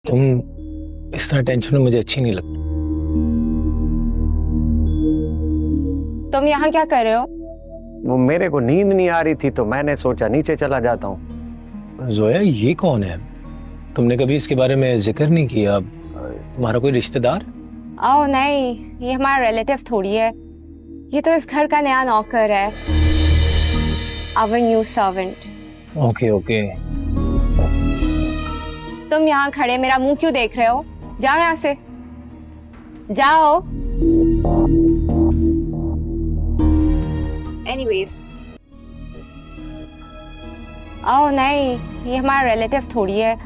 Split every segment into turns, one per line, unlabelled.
तुम इस तरह टेंशन में मुझे अच्छी नहीं लगती।
तुम यहाँ क्या कर रहे हो?
वो मेरे को नींद नहीं आ रही थी तो मैंने सोचा नीचे चला जाता हूँ।
जोया, ये कौन है? तुमने कभी इसके बारे में जिक्र नहीं किया। तुम्हारा कोई रिश्तेदार?
ओह नहीं, ये हमारा रिलेटिव थोड़ी है। ये तो इस घर का नया नौकर है, our new servant.
Okay okay.
तुम यहाँ खड़े मेरा मुंह क्यों देख रहे हो? जाओ यहाँ से, जाओ। एनीवेज, ओह नहीं, ये हमारा रिलेटिव थोड़ी है।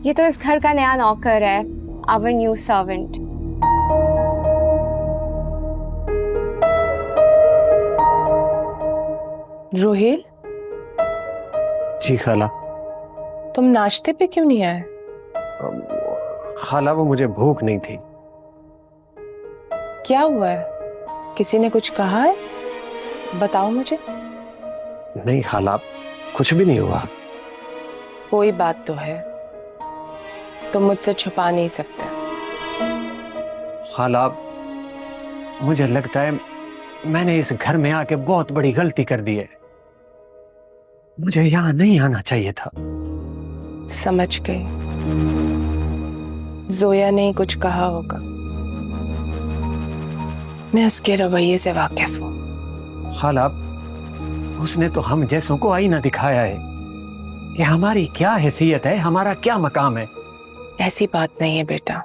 ये तो इस घर का नया नौकर है, आवर न्यू सर्वेंट।
रोहिल,
जी खाला।
तुम नाश्ते पे क्यों नहीं आए?
खाला वो मुझे भूख नहीं थी।
क्या हुआ है? किसी ने कुछ कहा है? बताओ मुझे।
नहीं खाला, कुछ भी नहीं हुआ।
कोई बात तो है, तुम मुझसे छुपा नहीं सकते।
खाला, मुझे लगता है मैंने इस घर में आके बहुत बड़ी गलती कर दी है। मुझे यहाँ नहीं आना चाहिए था।
समझ गई, जोया ने ही कुछ कहा होगा। मैं उसके रवैये से वाकिफ हूँ।
खाला, उसने तो हम जैसों को आईना दिखाया है कि हमारी क्या हैसियत है, हमारा क्या मकाम है।
ऐसी बात नहीं है बेटा,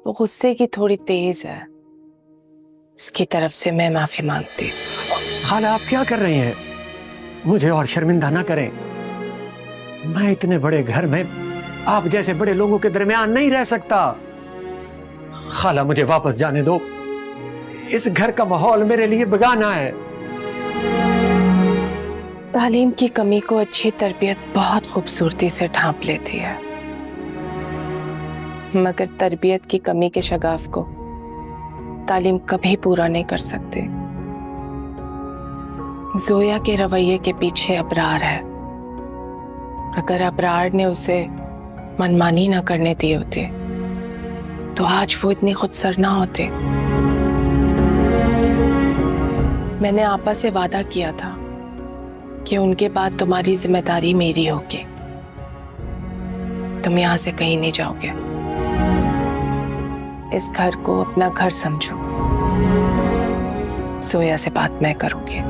वो गुस्से की थोड़ी तेज है। उसकी तरफ से मैं माफी मांगती।
खाला, आप क्या कर रही हैं? मुझे और शर्मिंदा ना करें। मैं इतने बड़े घर में आप जैसे बड़े लोगों के दरमियान नहीं रह सकता। खाला, मुझे वापस जाने दो। इस घर का माहौल मेरे लिए बेगाना है।
तालीम की कमी को अच्छी तरबियत बहुत खूबसूरती से ढांप लेती है, मगर तरबियत की कमी के शगाफ को तालीम कभी पूरा नहीं कर सकती। जोया के रवैये के पीछे अबरार है। अगर अबरार ने उसे मनमानी ना करने दी होती तो आज वो इतनी खुदसर ना होती। मैंने आपा से वादा किया था कि उनके बाद तुम्हारी जिम्मेदारी मेरी होगी। तुम यहां से कहीं नहीं जाओगे। इस घर को अपना घर समझो। जोया से बात मैं करूंगी।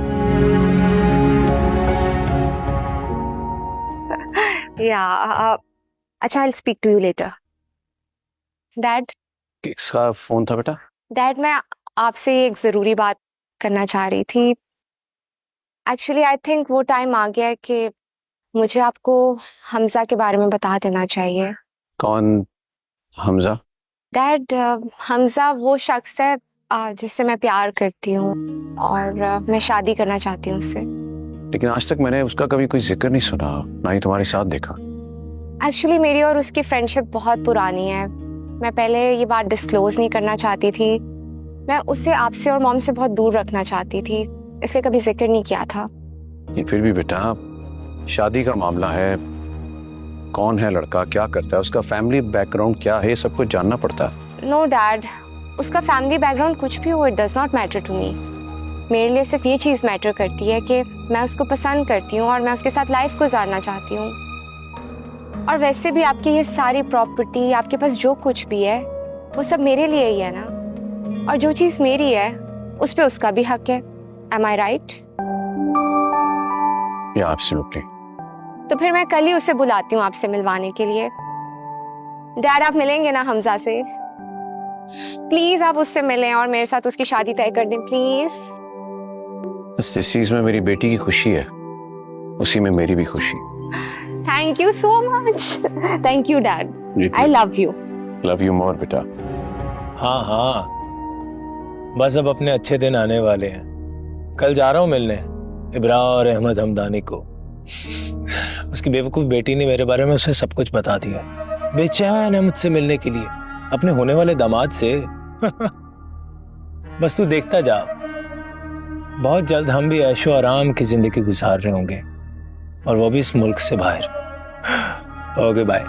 अच्छा, I'll speak to you later. Dad,
किसका फोन था बेटा?
डैड मैं आपसे एक जरूरी बात करना चाह रही थी। एक्चुअली आई थिंक वो टाइम आ गया है कि मुझे आपको हमजा के बारे में बता देना चाहिए।
कौन हमजा?
डैड, हमजा वो शख्स है जिससे मैं प्यार करती हूँ और मैं शादी करना चाहती हूँ उससे।
लेकिन आज तक मैंने उसका कभी कोई जिक्र नहीं सुना, ना ही तुम्हारे साथ देखा।
एक्चुअली मेरी और उसकी फ्रेंडशिप बहुत पुरानी है। मैं पहले ये बात डिस्क्लोज नहीं करना चाहती थी। मैं उसे आपसे और मॉम से बहुत दूर रखना चाहती थी, इसलिए कभी जिक्र नहीं किया था।
ये फिर भी बेटा शादी का मामला है। कौन है लड़का, क्या करता है, उसका फैमिली बैकग्राउंड क्या है, ये सब कुछ जानना पड़ता है।
नो डैड, उसका फैमिली बैकग्राउंड कुछ भी हो, it does not matter to me. मेरे लिए सिर्फ ये चीज़ मैटर करती है कि मैं उसको पसंद करती हूँ और मैं उसके साथ लाइफ गुजारना चाहती हूँ। और वैसे भी आपकी ये सारी प्रॉपर्टी, आपके पास जो कुछ भी है वो सब मेरे लिए ही है ना। और जो चीज़ मेरी है उस पे उसका भी हक है। एम आई राइट?
या एब्सोल्युटली।
तो फिर मैं कल ही उसे बुलाती हूँ आपसे मिलवाने के लिए। डैड, आप मिलेंगे ना हमजा से? प्लीज आप उससे मिलें और मेरे साथ उसकी शादी तय कर दें प्लीज।
बस इस चीज में मेरी बेटी की खुशी है, उसी में मेरी भी खुशी।
Thank you so much. Thank you dad, I love you.
Love you more बेटा।
हाँ हाँ, बस अब अपने अच्छे दिन आने वाले हैं। कल जा रहा हूँ मिलने इब्रा और अहमद हमदानी को। उसकी बेवकूफ बेटी ने मेरे बारे में उसे सब कुछ बता दिया। बेचैन है मुझसे मिलने के लिए, अपने होने वाले दामाद से। बस तू देखता जा, बहुत जल्द हम भी ऐशो आराम की जिंदगी गुजार रहे होंगे, और वो भी इस मुल्क से बाहर। Okay bye.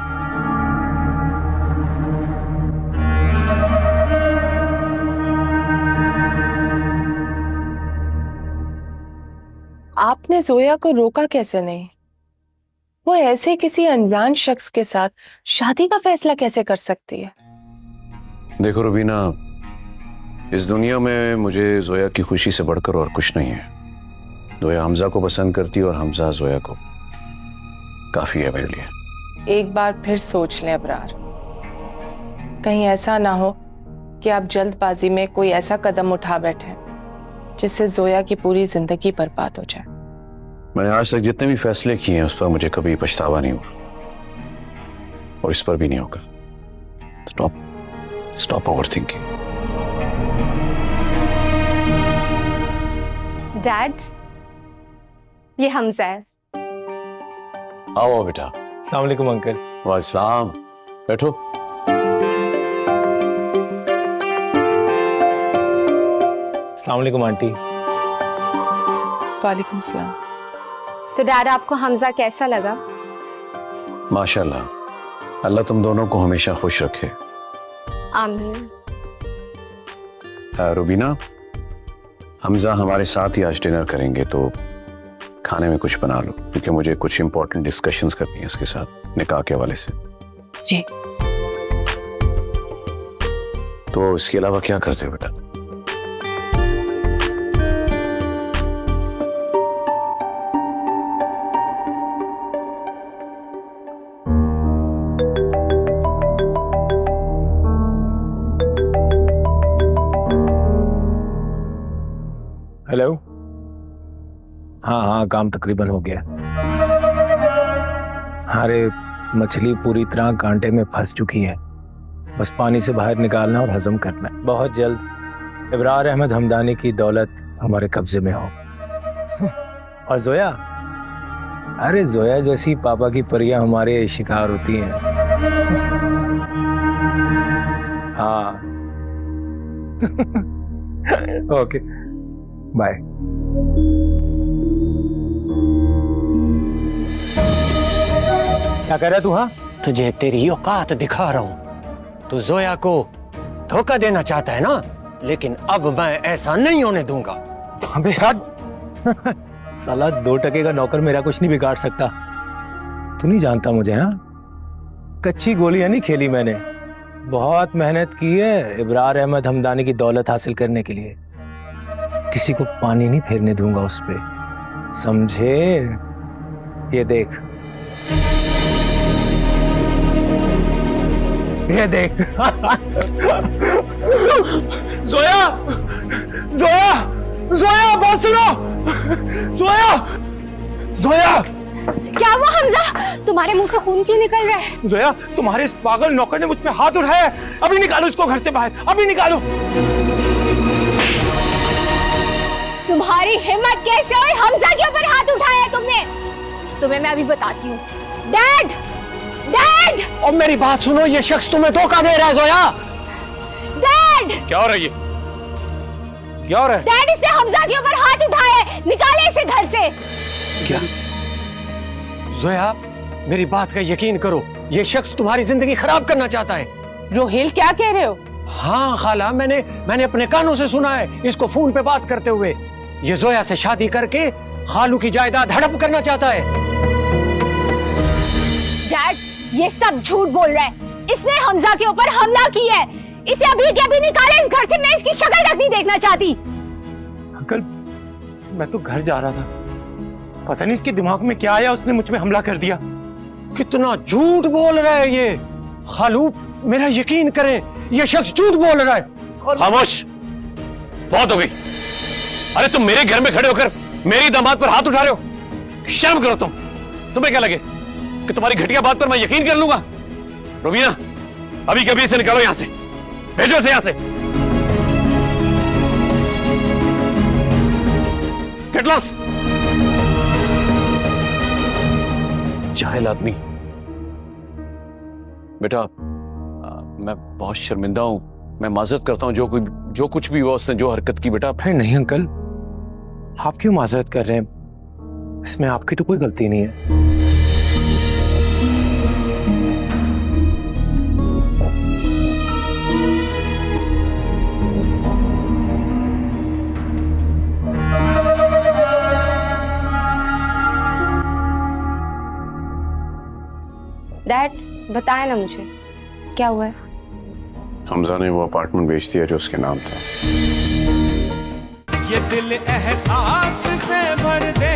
आपने जोया को रोका कैसे नहीं? वो ऐसे किसी अनजान शख्स के साथ शादी का फैसला कैसे कर सकती है?
देखो रुबीना, इस दुनिया में मुझे जोया की खुशी से बढ़कर और कुछ नहीं है। जोया हमजा को पसंद करती है और हमजा जोया को, काफी है मेरे लिए।
एक बार फिर सोच लें अबरार, कहीं ऐसा ना हो कि आप जल्दबाजी में कोई ऐसा कदम उठा बैठे जिससे जोया की पूरी जिंदगी बर्बाद हो जाए।
मैंने आज तक जितने भी फैसले किए हैं उस पर मुझे कभी पछतावा नहीं हुआ और इस पर भी नहीं होगा। Stop overthinking.
डैड, ये हमजा है।
आओ बेटा।
अस्सलाम वालेकुम अंकल।
वालेकुम, बैठो।
अस्सलाम वालेकुम आंटी।
वालेकुम सलाम।
तो डैड, आपको हमजा कैसा लगा?
माशाल्लाह, अल्लाह तुम दोनों को हमेशा खुश रखे।
आमीन।
रुबीना, हमजा हमारे साथ ही आज डिनर करेंगे, तो खाने में कुछ बना लो, क्योंकि मुझे कुछ इंपॉर्टेंट डिस्कशंस करनी है इसके साथ निकाह के हवाले से।
जी।
तो इसके अलावा क्या करते हो बेटा?
हेलो। हाँ, काम तकरीबन हो गया। अरे मछली पूरी तरह कांटे में फंस चुकी है, बस पानी से बाहर निकालना और हजम करना है। बहुत जल्द इब्रार अहमद हमदानी की दौलत हमारे कब्जे में हो। और जोया, अरे जोया जैसी पापा की परियां हमारे शिकार होती हैं। हाँ। Okay, bye. क्या कर रहा है तू? हाँ,
तुझे तेरी औकात दिखा रहा हूं। तू जोया को धोखा देना चाहता है ना, लेकिन अब मैं ऐसा नहीं होने दूंगा।
अबे यार, साला 2 टके का नौकर मेरा कुछ नहीं बिगाड़ सकता। तू नहीं जानता मुझे। हाँ, कच्ची गोलियां नहीं खेली मैंने, बहुत मेहनत की है इब्रार अहमद हमदानी की दौलत हासिल करने के लिए। किसी को पानी नहीं फेरने दूंगा उस पे, समझे? ये देख, ये देख। जोया, जोया, जोया, बात सुनो। जोया, जोया।
क्या हुआ हमजा? तुम्हारे मुंह से खून क्यों निकल रहा है?
जोया, तुम्हारे इस पागल नौकर ने मुझ पे हाथ उठाया है। अभी निकालो इसको घर से बाहर, अभी निकालो।
तुम्हारी हिम्मत कैसे हुई हमजा के ऊपर हाथ उठाया है तुमने? तुम्हें मैं अभी बताती हूँ। Dad, dad!
और मेरी बात सुनो, ये शख्स तुम्हें धोखा दे रहा है जोया।
डैड!
क्या हो रहा है ये? क्या हो रहा है?
डैड, इसने हमजा के ऊपर हाथ उठाया है, निकाले इसे घर से।
क्या? जोया, मेरी बात का यकीन करो, ये शख्स तुम्हारी जिंदगी खराब करना चाहता है।
रोहिल, क्या कह रहे हो?
हाँ खाला, मैंने अपने कानों से सुना है इसको फोन पे बात करते हुए। ये जोया से शादी करके खालू की जायदाद हड़प करना चाहता है।
डैड, ये सब झूठ बोल रहा है। इसने हमजा के ऊपर हमला किया है। इसे अभी के अभी निकाले इस घर से। मैं इसकी शक्ल तक नहीं देखना चाहती।
अंकल, मैं तो घर जा रहा था, पता नहीं इसके दिमाग में क्या आया, उसने मुझ पे हमला कर दिया।
कितना झूठ बोल रहा है ये। खालू, मेरा यकीन करें, ये शख्स झूठ बोल रहा है।
खामोश, बहुत हो गई। अरे तुम मेरे घर में खड़े होकर मेरी दामाद पर हाथ उठा रहे हो, शर्म करो तुम। तुम्हें क्या लगे कि तुम्हारी घटिया बात पर मैं यकीन कर लूंगा? रुबीना, अभी कभी इसे निकालो यहां से, भेजो इसे यहां से। Get lost. जाहिल आदमी। बेटा, मैं बहुत शर्मिंदा हूं, मैं माजरत करता हूं। जो कुछ भी हुआ, उसने जो हरकत की बेटा।
अरे नहीं अंकल, आप क्यों माजरत कर रहे हैं? इसमें आपकी तो कोई गलती नहीं है।
डैड बताए ना मुझे क्या हुआ है।
हमजा ने वो अपार्टमेंट बेच दिया जो उसके नाम था।
ये दिल एहसास से भर दे